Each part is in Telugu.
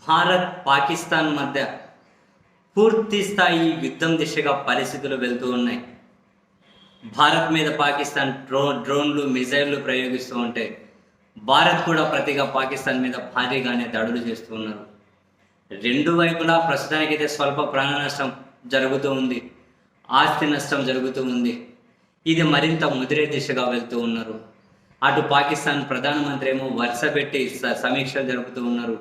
భారత్ పాకిస్తాన్ మధ్య పూర్తి స్థాయి యుద్ధం దిశగా పరిస్థితులు వెళ్తూ ఉన్నాయి. భారత్ మీద పాకిస్తాన్ డ్రోన్లు మిజైళ్లు ప్రయోగిస్తూ ఉంటే భారత్ కూడా ప్రతిగా పాకిస్తాన్ మీద భారీగానే దాడులు చేస్తూ ఉన్నారు. రెండు వైపులా ప్రస్తుతానికైతే స్వల్ప ప్రాణ నష్టం జరుగుతూ ఉంది, ఆస్తి నష్టం జరుగుతూ ఉంది. ఇది మరింత ముదిరే దిశగా వెళ్తూ ఉన్నారు. అటు పాకిస్తాన్ ప్రధానమంత్రి ఏమో వరుస పెట్టి సమీక్షలు జరుపుతూ ఉన్నారు,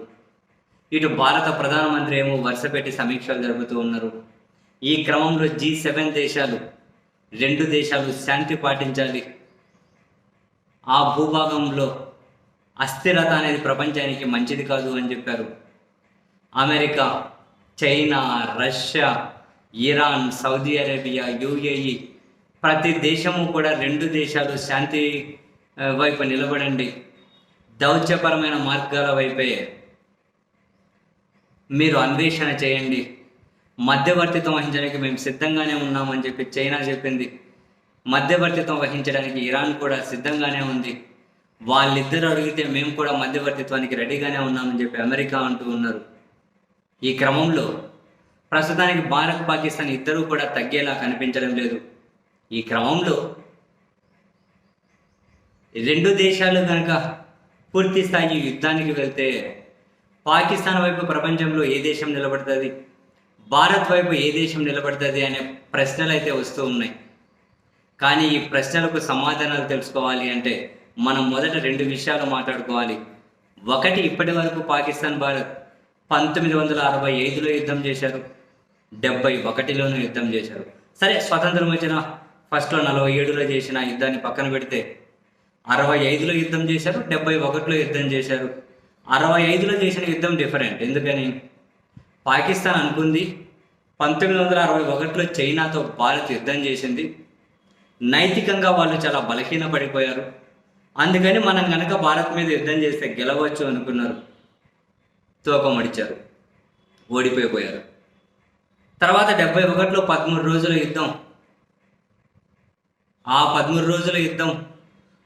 ఇటు భారత ప్రధానమంత్రి ఏమో వరుస పెట్టి సమీక్షలు జరుపుతూ ఉన్నారు. ఈ క్రమంలో G7 దేశాలు, రెండు దేశాలు శాంతి పాటించాలి, ఆ భూభాగంలో అస్థిరత అనేది ప్రపంచానికి మంచిది కాదు అని చెప్పారు. America, China, Russia, Iran, Saudi Arabia, UAE ప్రతి దేశము కూడా రెండు దేశాలు శాంతి వైపు నిలబడండి, దౌత్యపరమైన మార్గాల వైపే మీరు అన్వేషణ చేయండి, మధ్యవర్తిత్వం వహించడానికి మేము సిద్ధంగానే ఉన్నామని చెప్పి చైనా చెప్పింది. మధ్యవర్తిత్వం వహించడానికి ఇరాన్ కూడా సిద్ధంగానే ఉంది. వాళ్ళిద్దరూ అడిగితే మేము కూడా మధ్యవర్తిత్వానికి రెడీగానే ఉన్నామని చెప్పి అమెరికా అంటూ ఉన్నారు. ఈ క్రమంలో ప్రస్తుతానికి భారత్ పాకిస్తాన్ ఇద్దరూ కూడా తగ్గేలా కనిపించడం లేదు. ఈ క్రమంలో రెండు దేశాలు కనుక పూర్తి స్థాయి యుద్ధానికి వెళ్తే పాకిస్తాన్ వైపు ప్రపంచంలో ఏ దేశం నిలబడుతుంది, భారత్ వైపు ఏ దేశం నిలబడుతుంది అనే ప్రశ్నలు అయితే వస్తూ ఉన్నాయి. కానీ ఈ ప్రశ్నలకు సమాధానాలు తెలుసుకోవాలి అంటే మనం మొదట రెండు విషయాలు మాట్లాడుకోవాలి. ఒకటి, ఇప్పటి వరకు పాకిస్తాన్ భారత్ 1965లో యుద్ధం చేశారు, 71లోనూ యుద్ధం చేశారు. సరే, స్వతంత్రం వచ్చిన ఫస్ట్లో 47లో చేసిన యుద్ధాన్ని పక్కన పెడితే 65లో యుద్ధం చేశారు, 71లో యుద్ధం చేశారు. 65లో చేసిన యుద్ధం డిఫరెంట్. ఎందుకని? పాకిస్తాన్ అనుకుంది 1961లో చైనాతో భారత్ యుద్ధం చేసింది, నైతికంగా వాళ్ళు చాలా బలహీన పడిపోయారు, అందుకని మనం కనుక భారత్ మీద యుద్ధం చేస్తే గెలవచ్చు అనుకున్నారు. తోకమడిచారు, ఓడిపోయిపోయారు. తర్వాత 71లో 13 రోజుల యుద్ధం. ఆ 13 రోజుల యుద్ధం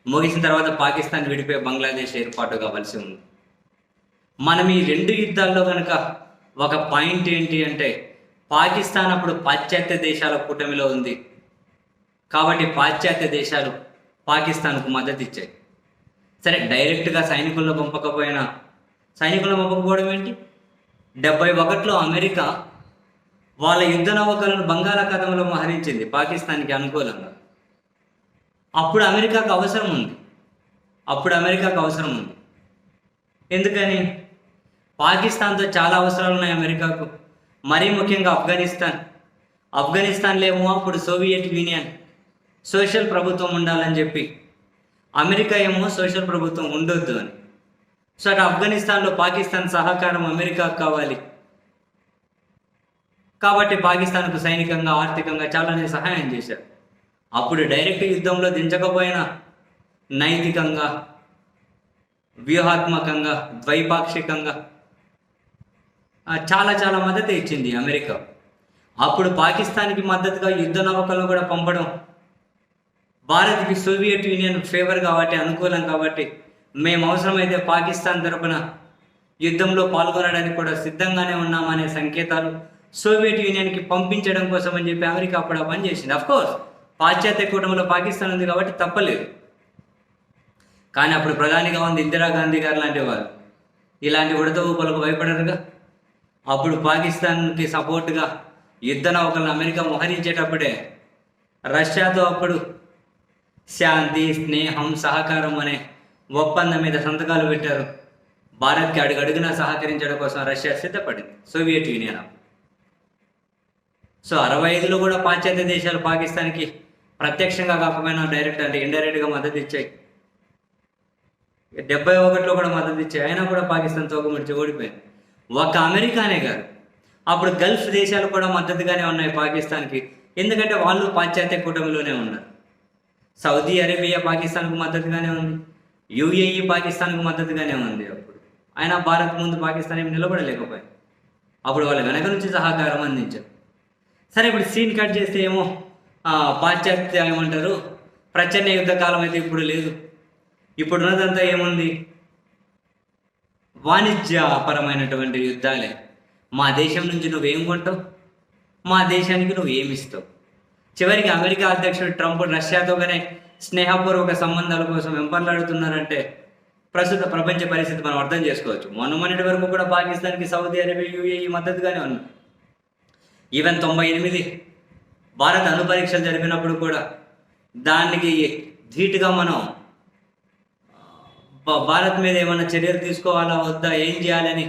ముగిసిన తర్వాత పాకిస్తాన్ విడిపోయి బంగ్లాదేశ్ ఏర్పాటు కావాల్సి ఉంది. మనం ఈ రెండు యుద్ధాల్లో కనుక ఒక పాయింట్ ఏంటి అంటే, పాకిస్తాన్ అప్పుడు పాశ్చాత్య దేశాల కూటమిలో ఉంది కాబట్టి పాశ్చాత్య దేశాలు పాకిస్తాన్కు మద్దతు ఇచ్చాయి. సరే, డైరెక్ట్గా సైనికులను పంపకపోవడం ఏంటి? 71లో అమెరికా వాళ్ళ యుద్ధ నౌకలను బంగాళాఖాతంలో మోహరించింది పాకిస్తాన్కి అనుకూలంగా. అప్పుడు అమెరికాకు అవసరం ఉంది. ఎందుకని? పాకిస్తాన్తో చాలా అవసరాలు ఉన్నాయి అమెరికాకు. మరీ ముఖ్యంగా ఆఫ్ఘనిస్తాన్లో ఏమో అప్పుడు సోవియట్ యూనియన్ సోషల్ ప్రభుత్వం ఉండాలని చెప్పి, అమెరికా ఏమో సోషల్ ప్రభుత్వం ఉండొద్దు అని. సో అటు ఆఫ్ఘనిస్తాన్లో పాకిస్తాన్ సహకారం అమెరికాకు కావాలి కాబట్టి పాకిస్తాన్కు సైనికంగా, ఆర్థికంగా చాలానే సహాయం చేశారు. అప్పుడు డైరెక్ట్ యుద్ధంలో దించకపోయినా నైతికంగా, వ్యూహాత్మకంగా, ద్వైపాక్షికంగా చాలా మద్దతు ఇచ్చింది అమెరికా. అప్పుడు పాకిస్తాన్కి మద్దతుగా యుద్ధ నౌకలను కూడా పంపడం భారత్కి సోవియట్ యూనియన్ ఫేవర్ కాబట్టి, అనుకూలం కాబట్టి, మేము అవసరమైతే పాకిస్తాన్ తరపున యుద్ధంలో పాల్గొనడానికి కూడా సిద్ధంగానే ఉన్నామనే సంకేతాలు సోవియట్ యూనియన్కి పంపించడం కోసం అని చెప్పి అమెరికా అప్పుడు ఆ పని చేసింది. అఫ్కోర్స్ పాశ్చాత్య కూటమిలో పాకిస్తాన్ ఉంది కాబట్టి తప్పలేదు. కానీ అప్పుడు ప్రధానిగా ఉంది ఇందిరాగాంధీ గారు లాంటి వారు. ఇలాంటి ఉడత ఊపలకు భయపడరుగా. అప్పుడు పాకిస్తాన్కి సపోర్ట్గా యుద్ధ నౌకలను అమెరికా మోహరించేటప్పుడే రష్యాతో అప్పుడు శాంతి, స్నేహం, సహకారం అనే ఒప్పందం మీద సంతకాలు పెట్టారు. భారత్కి అడుగడుగునా సహకరించడం కోసం రష్యా సిద్ధపడింది, సోవియట్ యూనియన్. సో 65లో కూడా పాశ్చాత్య దేశాలు పాకిస్తాన్కి ప్రత్యక్షంగా కాకపోయినా డైరెక్ట్ అంటే ఇండైరెక్ట్గా మద్దతు ఇచ్చాయి. 71లో కూడా మద్దతు ఇచ్చాయి. అయినా కూడా పాకిస్తాన్ తోకముడిచి ఓడిపోయింది. ఒక అమెరికానే కాదు, అప్పుడు గల్ఫ్ దేశాలు కూడా మద్దతుగానే ఉన్నాయి పాకిస్తాన్కి. ఎందుకంటే వాళ్ళు పాశ్చాత్య కూటమిలోనే ఉన్నారు. సౌదీ అరేబియా పాకిస్తాన్కు మద్దతుగానే ఉంది, UAE పాకిస్తాన్కు మద్దతుగానే ఉంది. అప్పుడు అయినా భారత్ ముందు పాకిస్తాన్ ఏమి నిలబడలేకపోయింది. అప్పుడు వాళ్ళు వెనక నుంచి సహకారం అందించారు. సరే, ఇప్పుడు సీన్ కట్ చేస్తే ఏమో పాశ్చాత్య ఏమంటారు, ప్రచన్న యుద్ధ కాలం అయితే ఇప్పుడు లేదు. ఇప్పుడున్నదంతా ఏముంది, వాణిజ్యపరమైనటువంటి యుద్ధాలే. మా దేశం నుంచి నువ్వేం కొంటావు, మా దేశానికి నువ్వు ఏమిస్తావు. చివరికి అమెరికా అధ్యక్షుడు ట్రంప్ రష్యాతోనే స్నేహపూర్వక సంబంధాల కోసం వెంపర్లాడుతున్నారంటే ప్రస్తుత ప్రపంచ పరిస్థితి మనం అర్థం చేసుకోవచ్చు. మొన్నటి వరకు కూడా పాకిస్తాన్కి సౌదీ అరేబియా, యూఏఈ మద్దతుగానే ఉన్నాయి. ఈవెన్ 98 భారత్ అణు పరీక్షలు జరిపినప్పుడు కూడా దానికి ధీటుగా మనం భారత్ మీద ఏమైనా చర్యలు తీసుకోవాలా వద్దా, ఏం చేయాలని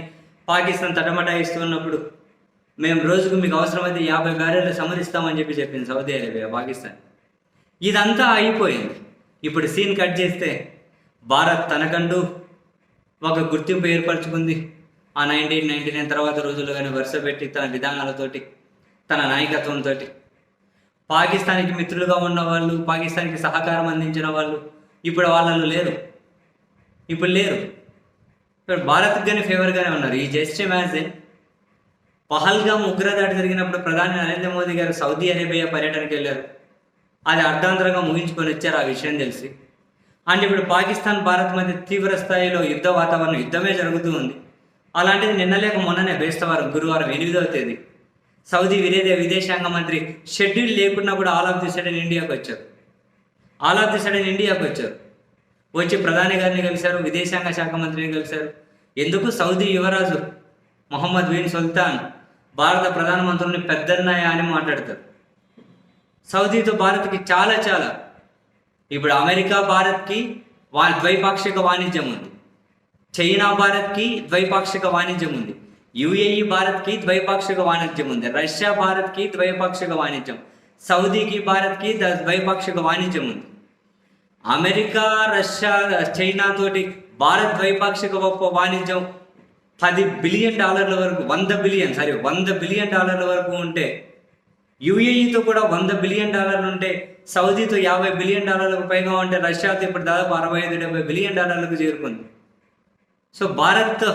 పాకిస్తాన్ తటమటాయిస్తున్నప్పుడు మేము రోజుకు మీకు అవసరమైతే 50 బ్యారెళ్ళు సమరిస్తామని చెప్పింది సౌదీ అరేబియా పాకిస్తాన్. ఇదంతా అయిపోయింది. ఇప్పుడు సీన్ కట్ చేస్తే భారత్ తనకంటూ ఒక గుర్తింపు ఏర్పరచుకుంది. ఆ 1999 తర్వాత రోజుల్లో కానీ వరుస పెట్టి తన విధానాలతోటి, తన నాయకత్వంతో పాకిస్తాన్కి మిత్రులుగా ఉన్న వాళ్ళు, పాకిస్తాన్కి సహకారం అందించిన వాళ్ళు ఇప్పుడు వాళ్ళలో లేరు. ఇప్పుడు భారత్కి కానీ ఫేవర్గానే ఉన్నారు. ఈ జస్ట్ ఇమాజిన్, పహల్గామ్ ఉగ్రదాడి జరిగినప్పుడు ప్రధాని నరేంద్ర మోదీ గారు సౌదీ అరేబియా పర్యటనకి వెళ్ళారు. అది అర్ధాంతరంగా ముగించుకొని వచ్చారు ఆ విషయం తెలిసి. అండ్ ఇప్పుడు పాకిస్తాన్ భారత్ మధ్య తీవ్ర స్థాయిలో యుద్ధ వాతావరణం, యుద్ధమే జరుగుతూ ఉంది. అలాంటిది నిన్న లేక మొన్ననే బేస్తవారం గురువారం 8వ తేదీ సౌదీ విదేశాంగ మంత్రి షెడ్యూల్ లేకుండా కూడా ఆల్ ఆఫ్ ది సడన్ ఇండియాకి వచ్చారు. వచ్చి ప్రధాని గారిని కలిశారు, విదేశాంగ శాఖ మంత్రిని కలిశారు. ఎందుకు? సౌదీ యువరాజు మొహమ్మద్ బిన్ సుల్తాన్ భారత ప్రధానమంత్రిని పెద్దన్నయ్య అని మాట్లాడతారు. సౌదీతో భారత్కి చాలా ఇప్పుడు అమెరికా భారత్కి ద్వైపాక్షిక వాణిజ్యం ఉంది, చైనా భారత్కి ద్వైపాక్షిక వాణిజ్యం ఉంది, యుఏఈ భారత్కి ద్వైపాక్షిక వాణిజ్యం ఉంది, రష్యా భారత్కి ద్వైపాక్షిక వాణిజ్యం, సౌదీకి భారత్కి ద్వైపాక్షిక వాణిజ్యం ఉంది. అమెరికా, రష్యా, చైనా తోటి భారత్ ద్వైపాక్షిక వాణిజ్యం $10 బిలియన్ వరకు, $100 బిలియన్ వరకు ఉంటే, యుఏఈతో కూడా $100 బిలియన్ ఉంటే, సౌదీతో $50 బిలియన్ పైగా ఉంటే, రష్యాతో ఇప్పుడు దాదాపు $65-70 బిలియన్ చేరుకుంది. సో భారత్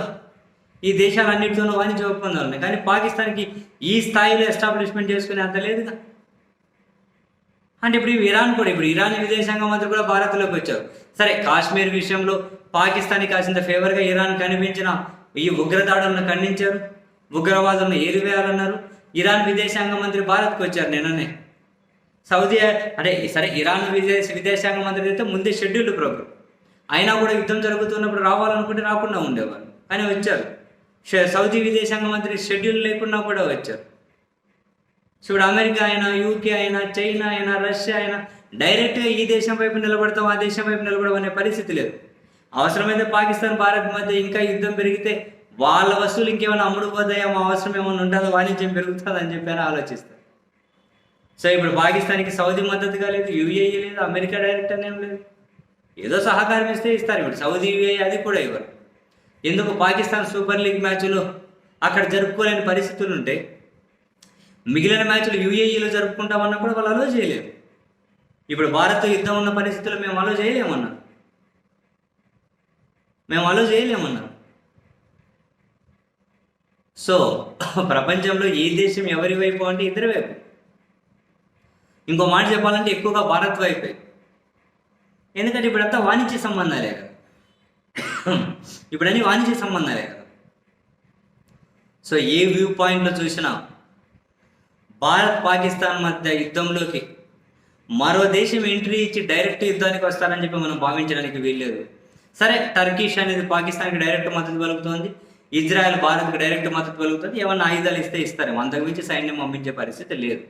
ఈ దేశాలన్నింటితోనూ వాణిజ్య ఒప్పందాలు ఉన్నాయి. కానీ పాకిస్తాన్కి ఈ స్థాయిలో ఎస్టాబ్లిష్మెంట్ చేసుకునే అంత లేదుగా. అంటే ఇప్పుడు ఇరాన్ విదేశాంగ మంత్రి కూడా భారత్లోకి వచ్చారు. సరే, కాశ్మీర్ విషయంలో పాకిస్తాన్కి కాసింత ఫేవర్గా ఇరాన్ కనిపించిన ఈ ఉగ్రదాడులను ఖండించారు, ఉగ్రవాదులను ఏరివేయాలన్నారు. ఇరాన్ విదేశాంగ మంత్రి భారత్కి వచ్చారు నిన్ననే. సౌదీ ఇరాన్ విదేశాంగ మంత్రి అయితే ముందే షెడ్యూల్డ్ ప్రోగ్రామ్, అయినా కూడా యుద్ధం జరుగుతున్నప్పుడు రావాలనుకుంటే రాకుండా ఉండేవారు, కానీ వచ్చారు. సౌదీ విదేశాంగ మంత్రి షెడ్యూల్ లేకుండా కూడా వచ్చారు. ఇప్పుడు అమెరికా అయినా, యూకే అయినా, చైనా అయినా, రష్యా అయినా డైరెక్ట్గా ఈ దేశం వైపు నిలబడతాం, ఆ దేశం వైపు నిలబడడం అనే పరిస్థితి లేదు. అవసరమైతే పాకిస్తాన్ భారత్ మధ్య ఇంకా యుద్ధం పెరిగితే వాళ్ళ వస్తువులు ఇంకేమైనా అమ్ముడుపోతాయేమో, అవసరం ఏమైనా ఉంటుందో, వాణిజ్యం పెరుగుతుంది అని చెప్పి ఆలోచిస్తారు. సో ఇప్పుడు పాకిస్తాన్కి సౌదీ మద్దతుగా లేదు, యూఏఈ లేదు, అమెరికా డైరెక్ట్ అనేం లేదు. ఏదో సహకారం ఇస్తే ఇస్తారు. ఇప్పుడు సౌదీ, యూఏఈ అది కూడా ఇవ్వరు. ఎందుకు? పాకిస్తాన్ సూపర్ లీగ్ మ్యాచ్లు అక్కడ జరుపుకోలేని పరిస్థితులు ఉంటే మిగిలిన మ్యాచ్లు యూఏఈలో జరుపుకుంటామన్నా కూడా వాళ్ళు అలో చేయలేరు. ఇప్పుడు భారత్తో యుద్ధం ఉన్న పరిస్థితుల్లో మేము అలో చేయలేమన్నారు. సో ప్రపంచంలో ఏ దేశం ఎవరి వైపు అంటే ఇద్దరి వైపు. ఇంకో మాట చెప్పాలంటే ఎక్కువగా భారత్ వైపే. ఎందుకంటే ఇప్పుడంతా వాణిజ్య సంబంధాలే కదా. ఇప్పుడన్నీ వాణిజ్య సంబంధాలే కదా. సో ఏ వ్యూ పాయింట్లో చూసినా భారత్ పాకిస్తాన్ మధ్య యుద్ధంలోకి మరో దేశం ఎంట్రీ ఇచ్చి డైరెక్ట్ యుద్ధానికి వస్తారని చెప్పి మనం భావించడానికి వీల్లేదు. సరే, టర్కిష్ అనేది పాకిస్తాన్కి డైరెక్ట్ మద్దతు పలుకుతుంది, ఇజ్రాయెల్ భారత్కి డైరెక్ట్ మద్దతు పలుకుతుంది. ఏమన్నా ఆయుధాలు ఇస్తే ఇస్తారేమో, అంతకుమించి సైన్యం పంపించే పరిస్థితి లేదు.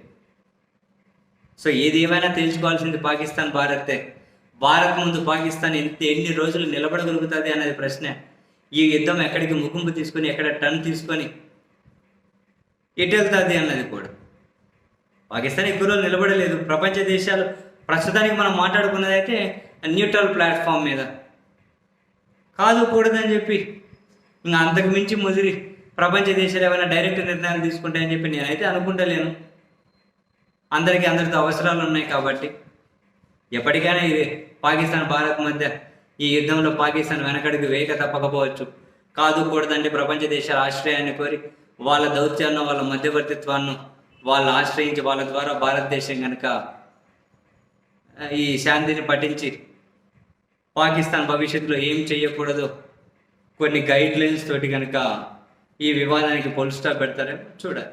సో ఏది ఏమైనా తెలుసుకోవాల్సింది పాకిస్తాన్ భారతే. భారత్ ముందు పాకిస్తాన్ ఎన్ని రోజులు నిలబడగలుగుతుంది అనేది ప్రశ్న. ఈ యుద్ధం ఎక్కడికి ముగింపు తీసుకొని, ఎక్కడ టర్న్ తీసుకొని ఎటు వెళ్తుంది అన్నది కూడా. పాకిస్తాన్ ఎక్కువ రోజులు నిలబడలేదు. ప్రపంచ దేశాలు ప్రస్తుతానికి మనం మాట్లాడుకున్నది అయితే న్యూట్రల్ ప్లాట్ఫామ్ మీద కాదు, కూడదని చెప్పి ఇంకా అంతకు మించి ముదిరి ప్రపంచ దేశాలు ఏమైనా డైరెక్ట్ నిర్ణయాలు తీసుకుంటాయని చెప్పి నేనైతే అనుకుంటలేను. అందరితో అవసరాలు ఉన్నాయి కాబట్టి ఎప్పటికైనా ఇది పాకిస్తాన్ భారత్ మధ్య ఈ యుద్ధంలో పాకిస్తాన్ వెనకడికి వేయక తప్పకపోవచ్చు. కాదు, కూడదంటే ప్రపంచ దేశాల ఆశ్రయాన్ని కోరి వాళ్ళ దౌత్యాన్ని, వాళ్ళ మధ్యవర్తిత్వాన్ని వాళ్ళు ఆశ్రయించి వాళ్ళ ద్వారా భారతదేశం కనుక ఈ శాంతిని పఠించి పాకిస్తాన్ భవిష్యత్తులో ఏం చేయకూడదు, కొన్ని గైడ్ లైన్స్ తోటి కనుక ఈ వివాదానికి ఫుల్ స్టాప్ పెడతారేమో చూడాలి.